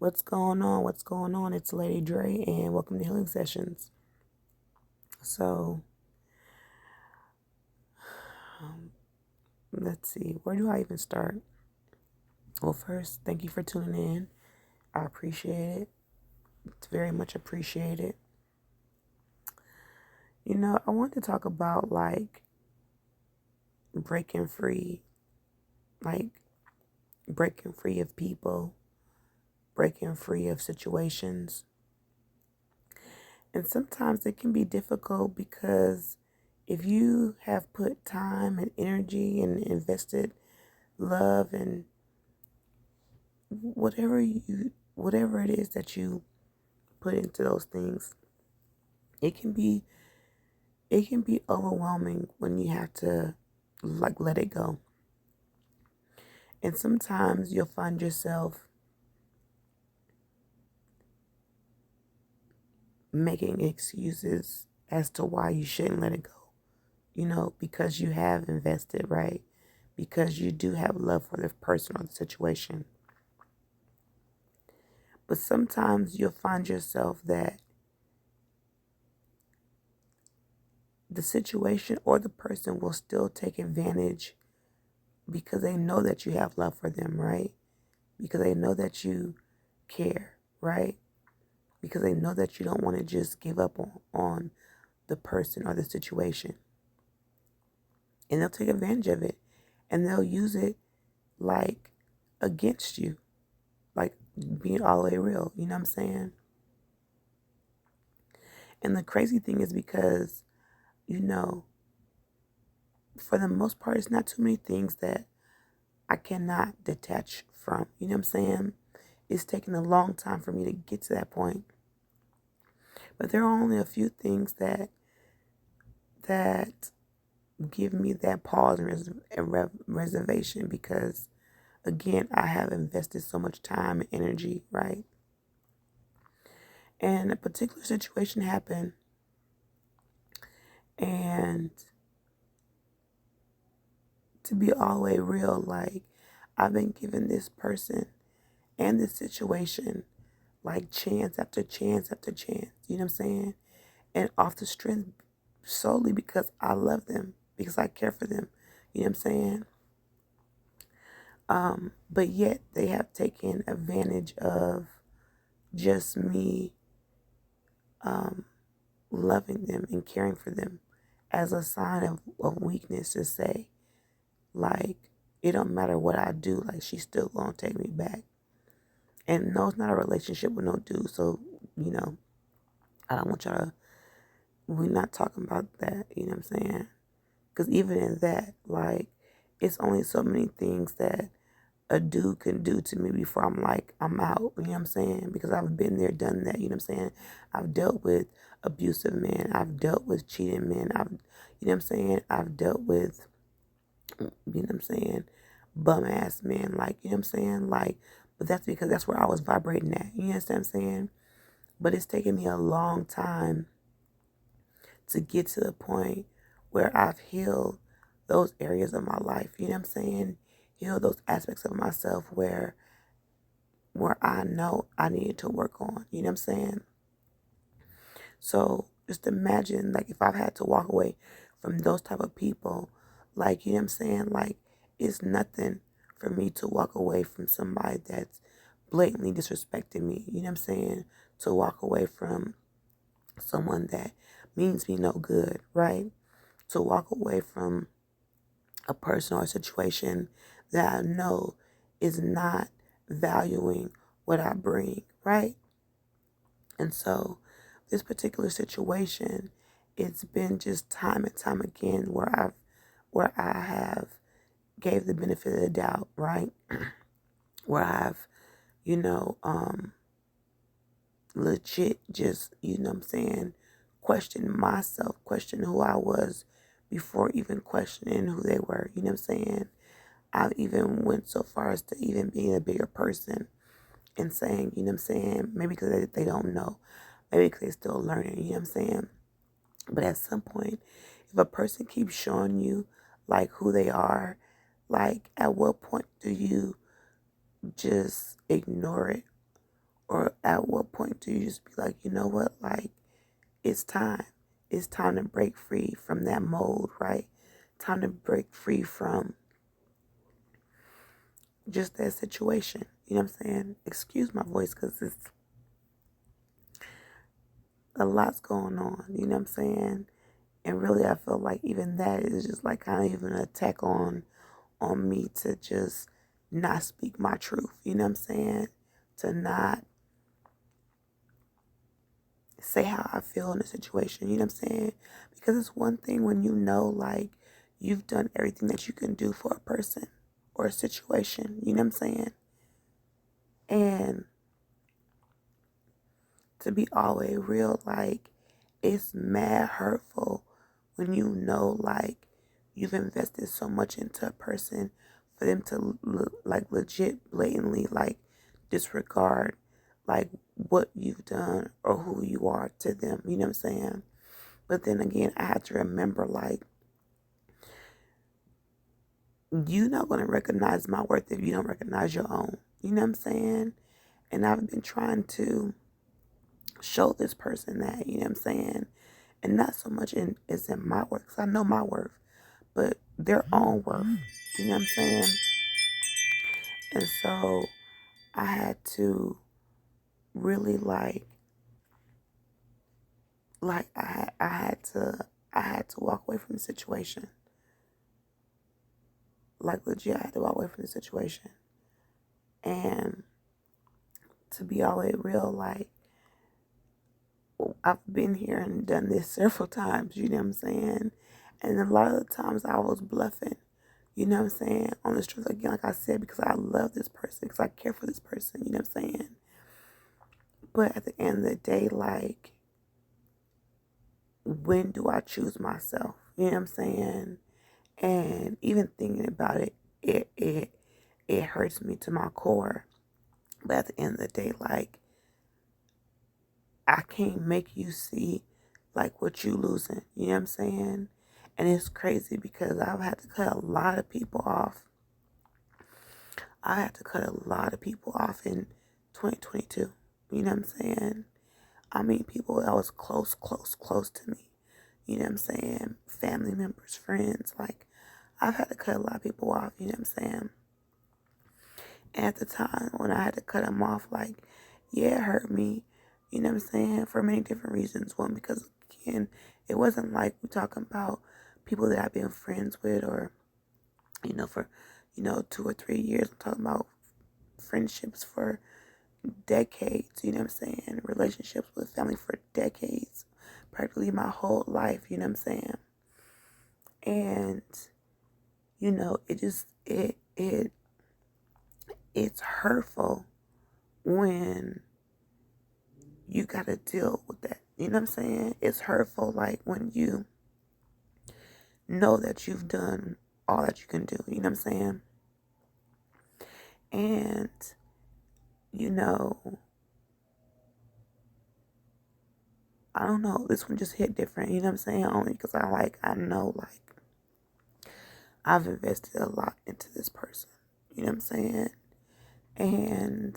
What's going on? What's going on? It's Lady Dre, and welcome to Healing Sessions. So, let's see. Where do I even start? Well, first, thank you for tuning in. I appreciate it. It's very much appreciated. I want to talk about breaking free, like breaking free of people, breaking free of situations. And sometimes it can be difficult because if you have put time and energy and invested love and whatever it is that you put into those things, it can be overwhelming when you have to let it go. And sometimes you'll find yourself making excuses as to why you shouldn't let it go. Because you have invested, right? Because you do have love for the person or the situation. But sometimes you'll find yourself that the situation or the person will still take advantage because they know that you have love for them, right? Because they know that you care, right? Because they know that you don't want to just give up on the person or the situation. And they'll take advantage of it. And they'll use it against you. Being all the way real. You know what I'm saying? And the crazy thing is because, for the most part, it's not too many things that I cannot detach from. You know what I'm saying? It's taken a long time for me to get to that point. But there are only a few things that give me that pause and reservation because, again, I have invested so much time and energy, right? And a particular situation happened, and to be all the way real, I've been giving this person and this situation chance after chance after chance, you know what I'm saying? And off the strength solely because I love them, because I care for them, you know what I'm saying? But yet they have taken advantage of just me loving them and caring for them as a sign of weakness to say, it don't matter what I do, she's still gonna take me back. And no, it's not a relationship with no dude, so, I don't want y'all to, we're not talking about that, you know what I'm saying? Because even in that, it's only so many things that a dude can do to me before I'm out, you know what I'm saying? Because I've been there, done that, you know what I'm saying? I've dealt with abusive men, I've dealt with cheating men, you know what I'm saying? I've dealt with, you know what I'm saying, bum ass men, you know what I'm saying? But that's because that's where I was vibrating at, you know what I'm saying? But it's taken me a long time to get to the point where I've healed those areas of my life, you know what I'm saying? Heal those aspects of myself where I know I needed to work on, you know what I'm saying? So just imagine, if I've had to walk away from those type of people, you know what I'm saying? It's nothing for me to walk away from somebody that's blatantly disrespecting me, you know what I'm saying? To walk away from someone that means me no good, right? To walk away from a person or a situation that I know is not valuing what I bring, right? And so this particular situation, it's been just time and time again where I have gave the benefit of the doubt, right? Where I've, legit just, you know what I'm saying, questioned myself, questioned who I was before even questioning who they were, you know what I'm saying? I even went so far as to even being a bigger person and saying, you know what I'm saying, maybe because they don't know, maybe because they're still learning, you know what I'm saying? But at some point, if a person keeps showing you who they are, at what point do you just ignore it? Or at what point do you just be like, you know what, like, it's time. It's time to break free from that mold, right? Time to break free from just that situation. You know what I'm saying? Excuse my voice because it's a lot's going on. You know what I'm saying? And really, I feel like even that is just like kind of even an attack on me to just not speak my truth. You know what I'm saying? To not say how I feel in a situation. You know what I'm saying? Because it's one thing when you know, like, you've done everything that you can do for a person or a situation. You know what I'm saying? And to be all the way real, like, it's mad hurtful when you know, like, you've invested so much into a person for them to, like, legit, blatantly, like, disregard, like, what you've done or who you are to them. You know what I'm saying? But then again, I have to remember, like, you're not going to recognize my worth if you don't recognize your own. You know what I'm saying? And I've been trying to show this person that, you know what I'm saying? And not so much it's in my worth, because I know my worth, but their own worth. You know what I'm saying? And so I had to really I had to walk away from the situation. Like, legit, I had to walk away from the situation. And to be all the way real, like, I've been here and done this several times, you know what I'm saying? And a lot of the times I was bluffing, you know what I'm saying? On the truth, again, like I said, because I love this person, because I care for this person, you know what I'm saying? But at the end of the day, like, when do I choose myself? You know what I'm saying? And even thinking about it, it hurts me to my core. But at the end of the day, like, I can't make you see, like, what you losing. You know what I'm saying? And it's crazy because I've had to cut a lot of people off. I had to cut a lot of people off in 2022. You know what I'm saying? I mean, people that was close to me. You know what I'm saying? Family members, friends. Like, I've had to cut a lot of people off. You know what I'm saying? And at the time when I had to cut them off, like, yeah, it hurt me. You know what I'm saying? For many different reasons. One, because, again, it wasn't like we're talking about people that I've been friends with or, for, 2 or 3 years. I'm talking about friendships for decades, you know what I'm saying? Relationships with family for decades. Practically my whole life, you know what I'm saying? And, it just, it's hurtful when you gotta deal with that. You know what I'm saying? It's hurtful, like, when you know that you've done all that you can do. You know what I'm saying? And, I don't know. This one just hit different. You know what I'm saying? Only because I know, like, I've invested a lot into this person. You know what I'm saying? And,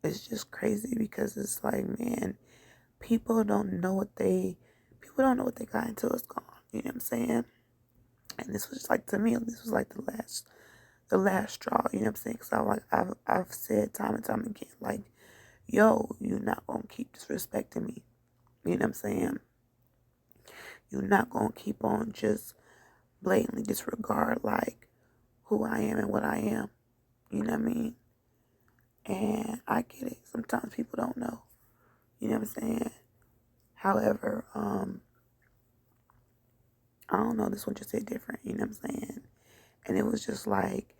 it's just crazy because it's like, man, people don't know what they got until it's gone. You know what I'm saying? And this was just like, to me, this was like the last straw. You know what I'm saying? Because I've said time and time again, like, yo, you're not gonna keep disrespecting me. You know what I'm saying? You're not gonna keep on just blatantly disregard, like, who I am and what I am. You know what I mean? And I get it. Sometimes people don't know. You know what I'm saying? However, I don't know, this one just hit different, you know what I'm saying? And it was just like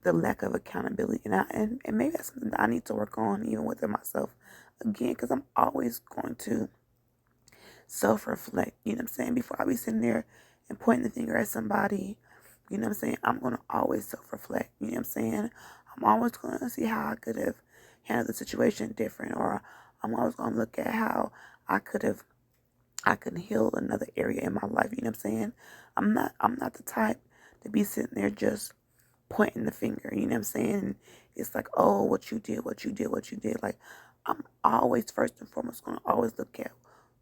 the lack of accountability. And maybe that's something that I need to work on even within myself again, because I'm always going to self-reflect, you know what I'm saying? Before I be sitting there and pointing the finger at somebody, you know what I'm saying? I'm going to always self-reflect, you know what I'm saying? I'm always going to see how I could have handled the situation different, or I'm always going to look at how I can heal another area in my life, you know what I'm saying? I'm not the type to be sitting there just pointing the finger, you know what I'm saying? It's like, oh, what you did. Like, I'm always, first and foremost, going to always look at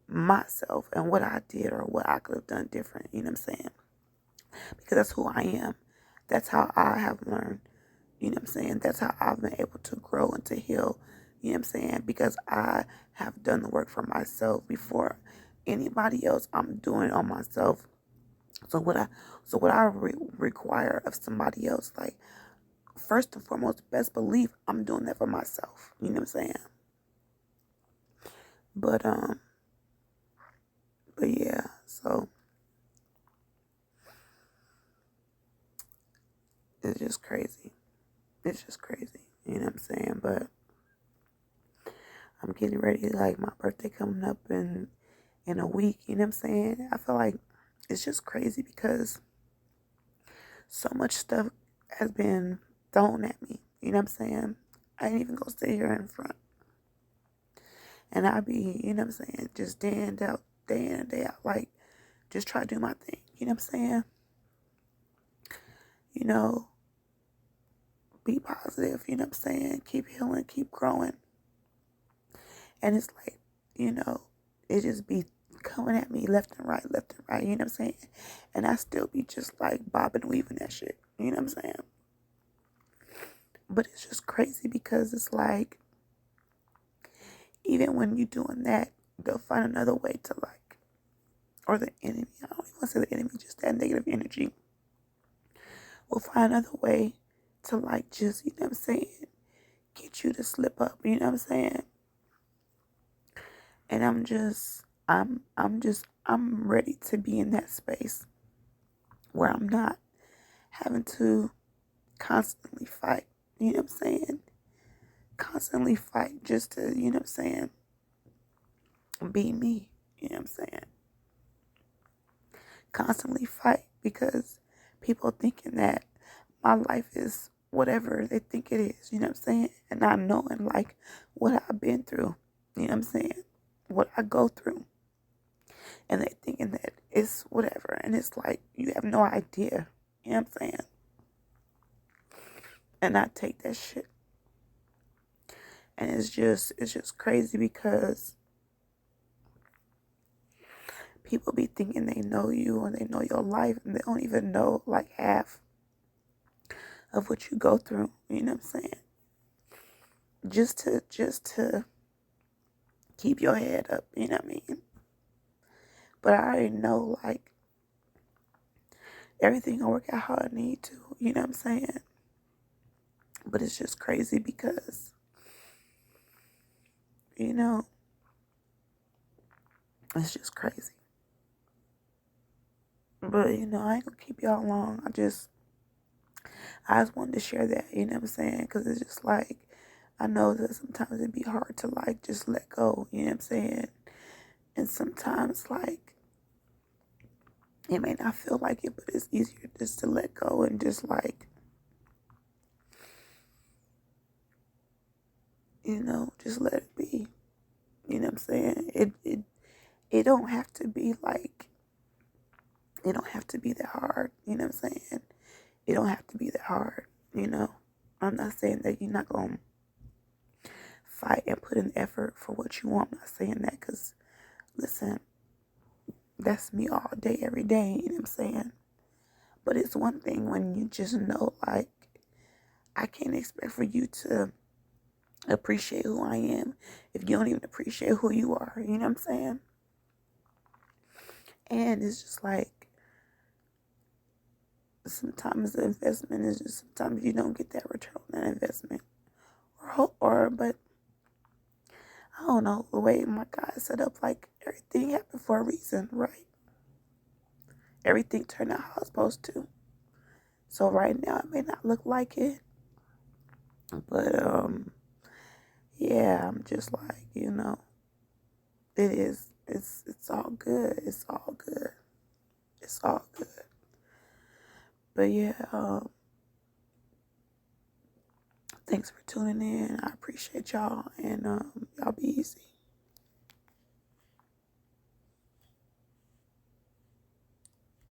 myself and what I did or what I could have done different, you know what I'm saying? Because that's who I am. That's how I have learned, you know what I'm saying? That's how I've been able to grow and to heal, you know what I'm saying? Because I have done the work for myself before anybody else. I'm doing it on myself. So what I require of somebody else, like, first and foremost, best believe I'm doing that for myself. You know what I'm saying? But yeah, so it's just crazy. It's just crazy. You know what I'm saying? But I'm getting ready, like my birthday coming up in a week, you know what I'm saying? I feel like it's just crazy because so much stuff has been thrown at me. You know what I'm saying? I ain't even gonna stay here in front. And I be, you know what I'm saying, just day in and day out, like, just try to do my thing. You know what I'm saying? You know, be positive, you know what I'm saying? Keep healing, keep growing. And it's like, you know, it just be coming at me left and right, you know what I'm saying? And I still be just like bobbing, weaving that shit, you know what I'm saying? But it's just crazy because it's like, even when you're doing that, they'll find another way to, like, or the enemy, I don't even want to say the enemy, just that negative energy will find another way to, like, just, you know what I'm saying, get you to slip up, you know what I'm saying? And I'm ready to be in that space where I'm not having to constantly fight, you know what I'm saying? Constantly fight just to, you know what I'm saying, be me, you know what I'm saying? Constantly fight because people thinking that my life is whatever they think it is, you know what I'm saying? And not knowing, like, what I've been through, you know what I'm saying? What I go through. And they thinking that it's whatever. And it's like, you have no idea, you know what I'm saying? And I take that shit. And it's just crazy because people be thinking they know you and they know your life and they don't even know, like, half of what you go through, you know what I'm saying? Just to keep your head up, you know what I mean? But I already know, like, everything gonna work out how I need to, you know what I'm saying? But it's just crazy because, you know, it's just crazy. But, you know, I ain't gonna keep y'all long. I just wanted to share that, you know what I'm saying? Because it's just like, I know that sometimes it'd be hard to, like, just let go, you know what I'm saying? And sometimes, like, it may not feel like it, but it's easier just to let go and just, like, you know, just let it be. You know what I'm saying? It don't have to be like, it don't have to be that hard. You know what I'm saying? It don't have to be that hard, you know? I'm not saying that you're not going to fight and put in effort for what you want. I'm not saying that because, listen, that's me all day, every day, you know what I'm saying? But it's one thing when you just know, like, I can't expect for you to appreciate who I am if you don't even appreciate who you are, you know what I'm saying? And it's just like, sometimes the investment is just, sometimes you don't get that return on that investment. But I don't know, the way my God set up, like, everything happened for a reason, right? Everything turned out how it's supposed to. So right now it may not look like it, but yeah, I'm just like, you know, it is. It's all good. It's all good. It's all good. But yeah, thanks for tuning in. I appreciate y'all, and y'all be easy.